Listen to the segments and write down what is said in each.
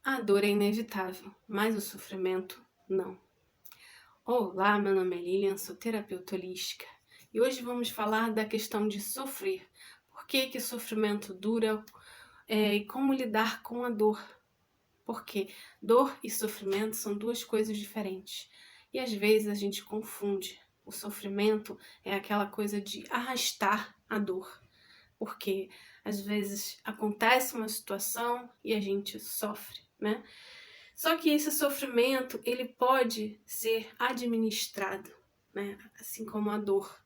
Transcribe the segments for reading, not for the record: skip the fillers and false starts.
A dor é inevitável, mas o sofrimento não. Olá, meu nome é Lilian, sou terapeuta holística e hoje vamos falar da questão de sofrer. Por que o sofrimento dura e como lidar com a dor? Porque dor e sofrimento são duas coisas diferentes e às vezes a gente confunde. O sofrimento é aquela coisa de arrastar a dor, porque às vezes acontece uma situação e a gente sofre, né? Só que esse sofrimento, ele pode ser administrado, né? Assim como a dor.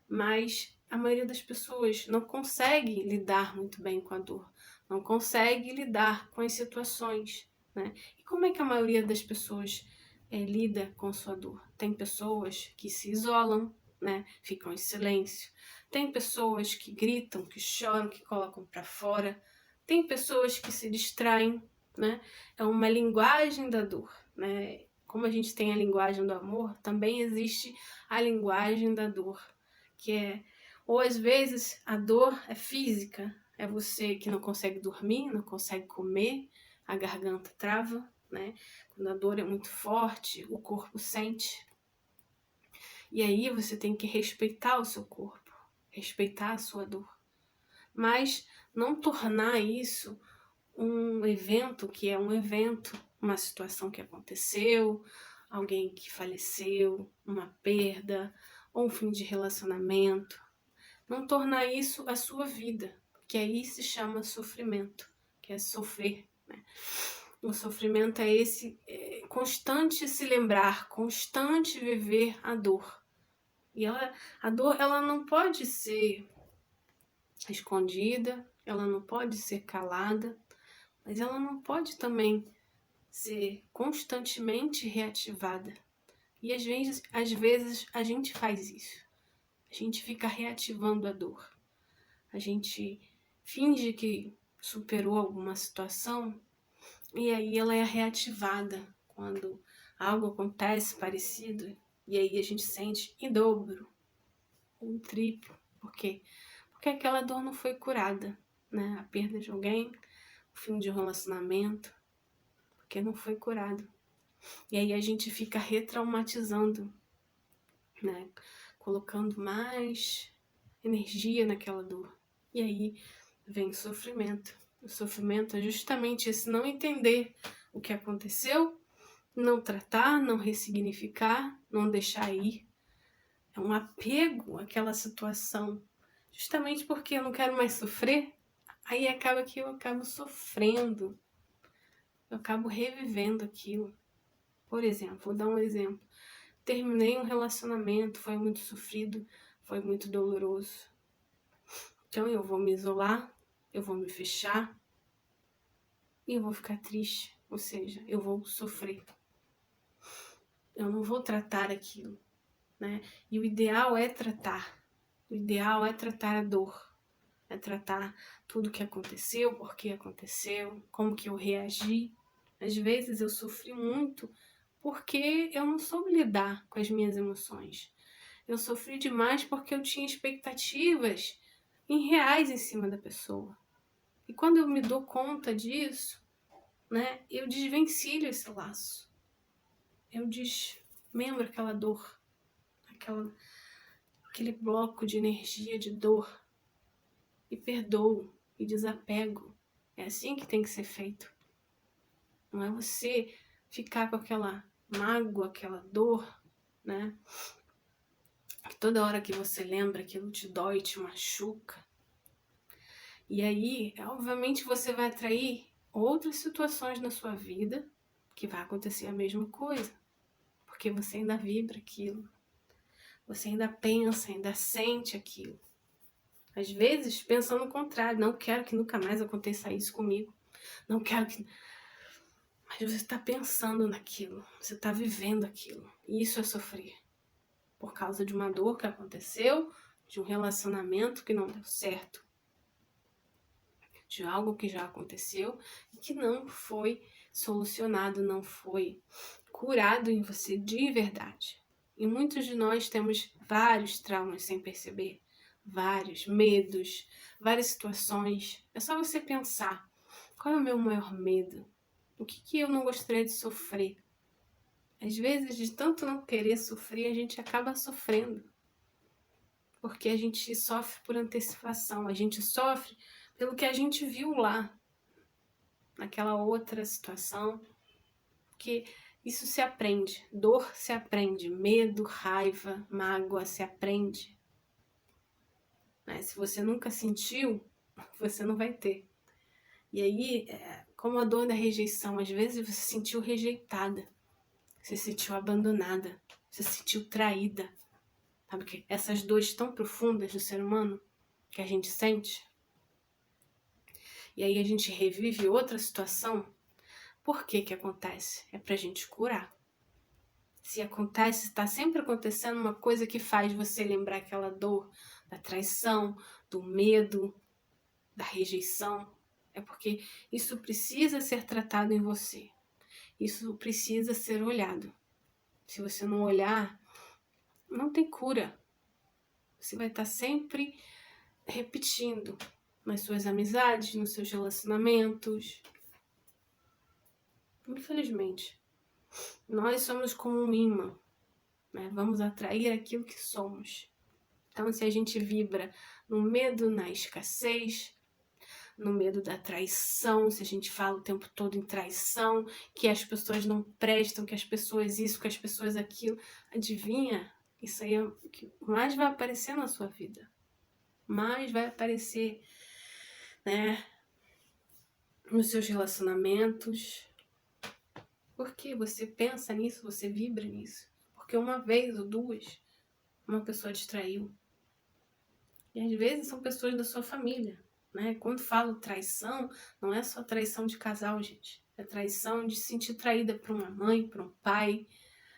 Mas a maioria das pessoas não consegue lidar muito bem com a dor, não consegue lidar com as situações, né? E como é que a maioria das pessoas lida com sua dor? Tem pessoas que se isolam, né? Ficam em silêncio. Tem pessoas que gritam, que choram, que colocam para fora. Tem pessoas que se distraem, né? É uma linguagem da dor, né? Como a gente tem a linguagem do amor, também existe a linguagem da dor, que é, ou às vezes a dor é física, é você que não consegue dormir, não consegue comer, a garganta trava, né? Quando a dor é muito forte, o corpo sente. E aí você tem que respeitar o seu corpo, respeitar a sua dor. Mas não tornar isso um evento que é um evento, uma situação que aconteceu, alguém que faleceu, uma perda, ou um fim de relacionamento. Não tornar isso a sua vida, que aí se chama sofrimento, que é sofrer, né? O sofrimento é esse constante se lembrar, constante viver a dor. E a dor, ela não pode ser escondida, ela não pode ser calada, mas ela não pode também ser constantemente reativada. E às vezes a gente faz isso. A gente fica reativando a dor. A gente finge que superou alguma situação e aí ela é reativada quando algo acontece parecido e aí a gente sente em dobro, ou triplo. Por quê? Porque aquela dor não foi curada, né? A perda de alguém, o fim de um relacionamento, porque não foi curado. E aí a gente fica retraumatizando, né? Colocando mais energia naquela dor. E aí vem o sofrimento. O sofrimento é justamente esse não entender o que aconteceu, não tratar, não ressignificar, não deixar ir. É um apego àquela situação. Justamente porque eu não quero mais sofrer, aí acaba que eu acabo sofrendo. Eu acabo revivendo aquilo. Por exemplo, vou dar um exemplo. Terminei um relacionamento, foi muito sofrido, foi muito doloroso. Então eu vou me isolar, eu vou me fechar e eu vou ficar triste, ou seja, eu vou sofrer. Eu não vou tratar aquilo, né? E o ideal é tratar. O ideal é tratar a dor, é tratar tudo o que aconteceu, por que aconteceu, como que eu reagi. Às vezes eu sofri muito porque eu não soube lidar com as minhas emoções. Eu sofri demais porque eu tinha expectativas irreais em cima da pessoa. E quando eu me dou conta disso, né, eu desvencilho esse laço. Eu desmembro aquela dor, aquele bloco de energia, de dor, e perdoo, e desapego. É assim que tem que ser feito. Não é você ficar com aquela mágoa, aquela dor, né? Que toda hora que você lembra, aquilo te dói, te machuca. E aí, obviamente, você vai atrair outras situações na sua vida que vai acontecer a mesma coisa. Porque você ainda vibra aquilo. Você ainda pensa, ainda sente aquilo. Às vezes, pensando o contrário. Não quero que nunca mais aconteça isso comigo. Não quero que... Mas você está pensando naquilo. Você está vivendo aquilo. E isso é sofrer. Por causa de uma dor que aconteceu, de um relacionamento que não deu certo, de algo que já aconteceu e que não foi solucionado, não foi curado em você de verdade. E muitos de nós temos vários traumas sem perceber, vários medos, várias situações. É só você pensar, qual é o meu maior medo? O que eu não gostaria de sofrer? Às vezes, de tanto não querer sofrer, a gente acaba sofrendo. Porque a gente sofre por antecipação, a gente sofre pelo que a gente viu lá, naquela outra situação, que isso se aprende, dor se aprende, medo, raiva, mágoa se aprende. Né? Se você nunca sentiu, você não vai ter. E aí, como a dor da rejeição, às vezes você se sentiu rejeitada, você se sentiu abandonada, você se sentiu traída. Sabe que essas dores tão profundas do ser humano que a gente sente, e aí a gente revive outra situação. Por que que acontece? É pra gente curar. Se acontece, está sempre acontecendo uma coisa que faz você lembrar aquela dor da traição, do medo, da rejeição, é porque isso precisa ser tratado em você. Isso precisa ser olhado. Se você não olhar, não tem cura. Você vai estar sempre repetindo nas suas amizades, nos seus relacionamentos. Infelizmente, nós somos como um imã, né? Vamos atrair aquilo que somos. Então, se a gente vibra no medo, na escassez, no medo da traição, se a gente fala o tempo todo em traição, que as pessoas não prestam, que as pessoas isso, que as pessoas aquilo, adivinha? Isso aí é o que mais vai aparecer na sua vida. Mais vai aparecer, né, nos seus relacionamentos. Porque você pensa nisso, você vibra nisso. Porque uma vez ou duas, uma pessoa te traiu. E às vezes são pessoas da sua família. Né? Quando falo traição, não é só traição de casal, gente. É traição de se sentir traída por uma mãe, por um pai,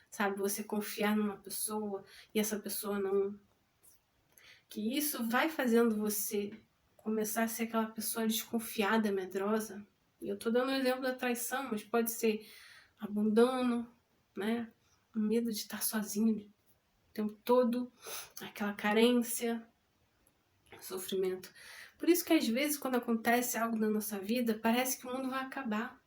sabe? Você confiar numa pessoa e essa pessoa não... Que isso vai fazendo você começar a ser aquela pessoa desconfiada, medrosa. E eu tô dando o exemplo da traição, mas pode ser abandono, né? O medo de estar sozinho o tempo todo, aquela carência, sofrimento. Por isso que às vezes quando acontece algo na nossa vida, parece que o mundo vai acabar.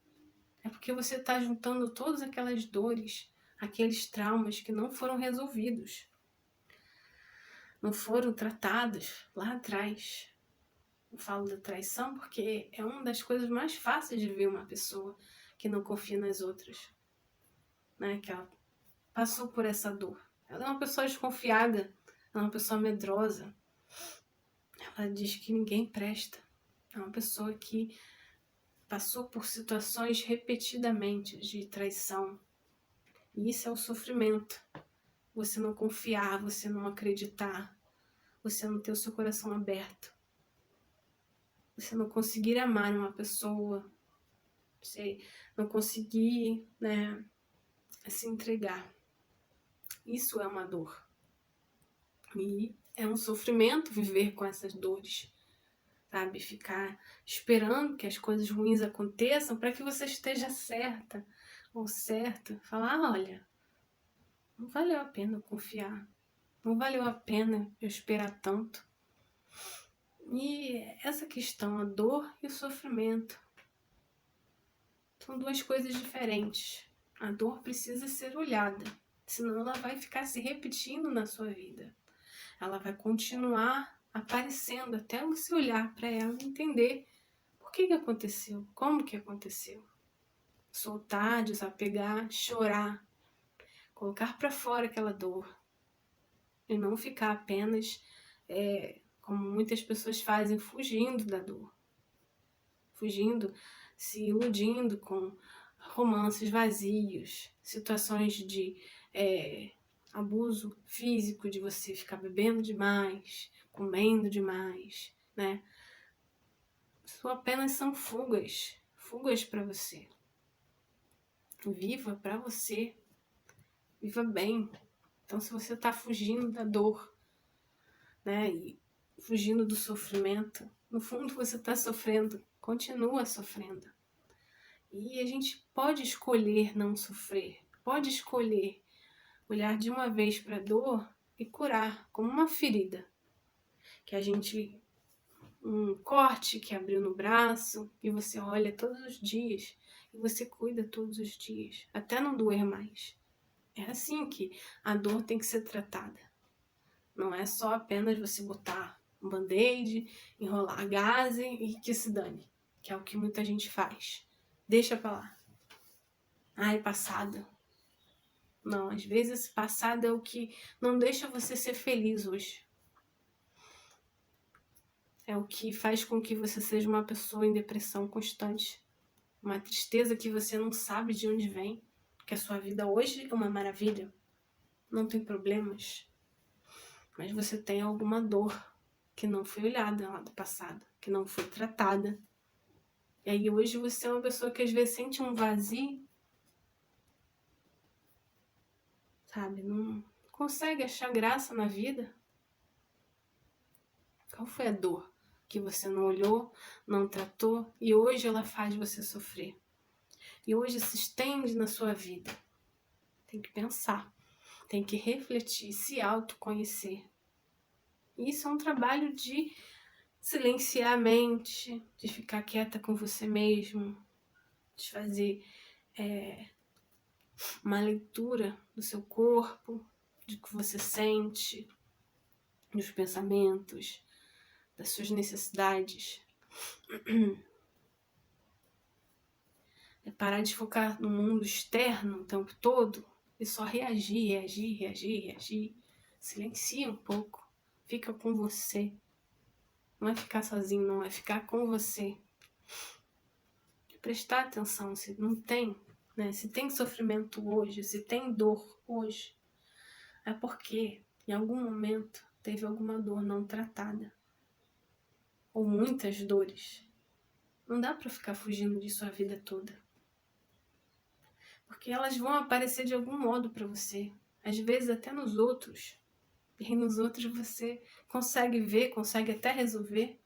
É porque você está juntando todas aquelas dores, aqueles traumas que não foram resolvidos, não foram tratados lá atrás. Eu falo da traição porque é uma das coisas mais fáceis de ver uma pessoa que não confia nas outras, né? Que ela passou por essa dor. Ela é uma pessoa desconfiada, ela é uma pessoa medrosa. Ela diz que ninguém presta. É uma pessoa que passou por situações repetidamente de traição. E isso é o sofrimento. Você não confiar, você não acreditar, você não ter o seu coração aberto. Você não conseguir amar uma pessoa, você não conseguir, né, se entregar. Isso é uma dor. E é um sofrimento viver com essas dores. Sabe, ficar esperando que as coisas ruins aconteçam para que você esteja certa ou certo. Falar, olha, não valeu a pena eu confiar, não valeu a pena eu esperar tanto. E essa questão, a dor e o sofrimento, são duas coisas diferentes. A dor precisa ser olhada, senão ela vai ficar se repetindo na sua vida. Ela vai continuar aparecendo até você olhar para ela e entender por que aconteceu, como que aconteceu. Soltar, desapegar, chorar, colocar para fora aquela dor e não ficar apenas, como muitas pessoas fazem, fugindo da dor, fugindo, se iludindo com romances vazios, situações de abuso físico, de você ficar bebendo demais, comendo demais, né? Isso apenas são fugas para você. Viva para você, viva bem. Então, se você está fugindo da dor, né, e fugindo do sofrimento, no fundo você está sofrendo, continua sofrendo. E a gente pode escolher não sofrer, pode escolher olhar de uma vez para a dor e curar, como uma ferida. Que a gente, um corte que abriu no braço, e você olha todos os dias, e você cuida todos os dias, até não doer mais. É assim que a dor tem que ser tratada. Não é só apenas você botar um band-aid, enrolar a gaze e que se dane, que é o que muita gente faz. Deixa pra lá. Ai, passado. Não, às vezes esse passado é o que não deixa você ser feliz hoje. É o que faz com que você seja uma pessoa em depressão constante. Uma tristeza que você não sabe de onde vem. Porque a sua vida hoje é uma maravilha. Não tem problemas. Mas você tem alguma dor que não foi olhada lá do passado, que não foi tratada. E aí hoje você é uma pessoa que às vezes sente um vazio, sabe? Não consegue achar graça na vida. Qual foi a dor que você não olhou, não tratou e hoje ela faz você sofrer? E hoje se estende na sua vida. Tem que pensar, tem que refletir, se autoconhecer. Isso é um trabalho de silenciar a mente, de ficar quieta com você mesmo, de fazer uma leitura do seu corpo, do que você sente, dos pensamentos, das suas necessidades. É parar de focar no mundo externo o tempo todo e só reagir. Silencia um pouco, fica com você. Não é ficar sozinho, não, é ficar com você. Prestar atenção se não tem, né? Se tem sofrimento hoje, se tem dor hoje, é porque em algum momento teve alguma dor não tratada. Ou muitas dores. Não dá pra ficar fugindo disso a vida toda. Porque elas vão aparecer de algum modo pra você. Às vezes até nos outros. E nos outros você consegue ver, consegue até resolver.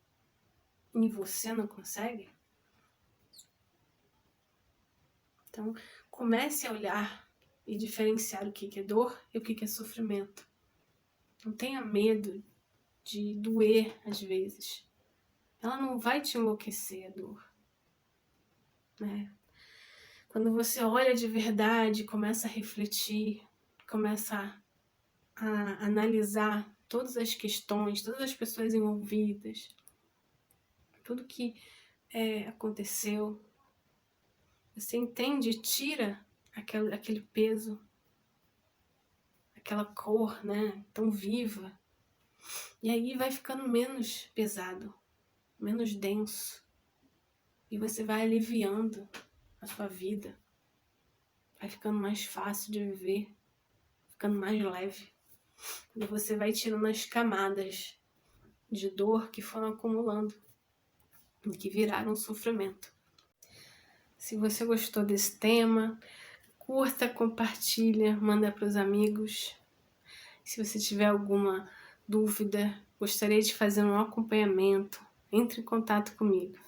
E você não consegue. Então, comece a olhar e diferenciar o que é dor e o que é sofrimento. Não tenha medo de doer às vezes. Ela não vai te enlouquecer, a dor. Né? Quando você olha de verdade, começa a refletir, começa a analisar todas as questões, todas as pessoas envolvidas, tudo que aconteceu, você entende, tira aquele peso, aquela cor, né, tão viva, e aí vai ficando menos pesado, menos denso, e você vai aliviando a sua vida, vai ficando mais fácil de viver, ficando mais leve, e você vai tirando as camadas de dor que foram acumulando e que viraram sofrimento. Se você gostou desse tema, curta, compartilha, manda para os amigos. Se você tiver alguma dúvida, gostaria de fazer um acompanhamento, entre em contato comigo.